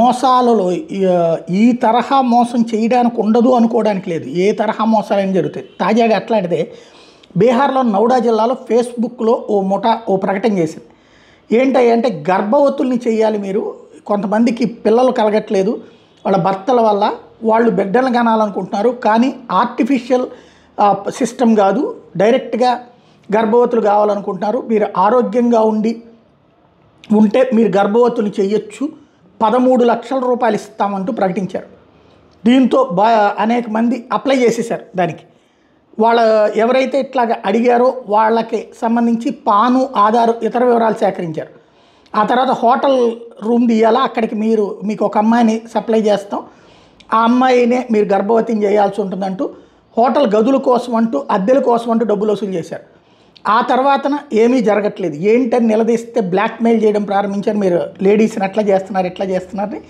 మోసాలలో ఈ తరహా మోసం చేయడానికి ఉండదు అనుకోవడానికి లేదు. ఏ తరహా మోసాలైనా జరుగుతాయి. తాజాగా అట్లాంటిదే బీహార్లో నౌడా జిల్లాలో ఫేస్బుక్లో ఓ ప్రకటన చేసింది. ఏంటంటే గర్భవతుల్ని చేయాలి మీరు, కొంతమందికి పిల్లలు కలగట్లేదు వాళ్ళ భర్తల వల్ల, వాళ్ళు బిడ్డలు కనాలనుకుంటున్నారు కానీ ఆర్టిఫిషియల్ సిస్టమ్ కాదు, డైరెక్ట్గా గర్భవతులు కావాలనుకుంటున్నారు, మీరు ఆరోగ్యంగా ఉంటే మీరు గర్భవతుల్ని చేయొచ్చు, 13 లక్షల రూపాయలు ఇస్తామంటూ ప్రకటించారు. దీంతో అనేక మంది అప్లై చేసేసారు. దానికి ఎవరైతే ఇట్లాగా అడిగారో వాళ్ళకి సంబంధించి పాను, ఆధార్, ఇతర వివరాలు సేకరించారు. ఆ తర్వాత హోటల్ రూమ్ తీయాలా, అక్కడికి మీకు ఒక అమ్మాయిని సప్లై చేస్తాం, ఆ అమ్మాయినే మీరు గర్భవతిని చేయాల్సి ఉంటుందంటూ హోటల్ గదుల కోసం అంటూ, అద్దెల కోసం అంటూ డబ్బులు వసూలు చేశారు. ఆ తర్వాతన ఏమీ జరగట్లేదు. ఏంటని నిలదీస్తే బ్లాక్మెయిల్ చేయడం ప్రారంభించారు. మీరు లేడీస్ని అట్లా చేస్తున్నారు, ఇట్లా చేస్తున్నారని.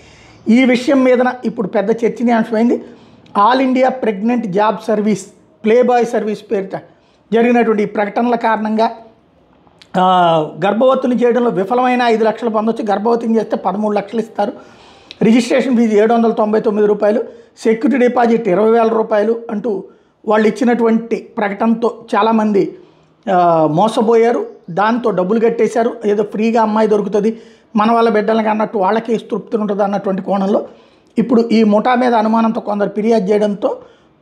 ఈ విషయం మీదన ఇప్పుడు పెద్ద చర్చనీయాంశమైంది. All India pregnant job service, playboy service పేరిట జరిగినటువంటి ఈ ప్రకటనల కారణంగా గర్భవతిని చేయడంలో విఫలమైన 5 లక్షలు పొందొచ్చు, గర్భవతిని చేస్తే 13 లక్షలు ఇస్తారు, రిజిస్ట్రేషన్ ఫీజు 799 రూపాయలు, సెక్యూరిటీ డిపాజిట్ 20,000 రూపాయలు అంటూ వాళ్ళు ఇచ్చినటువంటి ప్రకటనతో చాలామంది మోసపోయారు. దాంతో డబ్బులు కట్టేశారు. ఏదో ఫ్రీగా అమ్మాయి దొరుకుతుంది, మన వాళ్ళ బిడ్డలకి అన్నట్టు వాళ్ళకి తృప్తి ఉంటుంది అన్నటువంటి కోణంలో ఇప్పుడు ఈ ముఠా మీద అనుమానంతో కొందరు ఫిర్యాదు చేయడంతో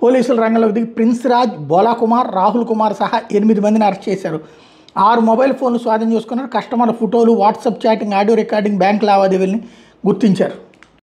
పోలీసులు రంగంలోకి దిగి ప్రిన్స్ రాజ్, బోలా కుమార్, రాహుల్ కుమార్ సహా 8 మందిని అరెస్ట్ చేశారు. 6 మొబైల్ ఫోన్లు స్వాధీనం చేసుకున్నారు. కస్టమర్ల ఫోటోలు, WhatsApp chatting, audio recording, bank లావాదేవీలని గుర్తించారు.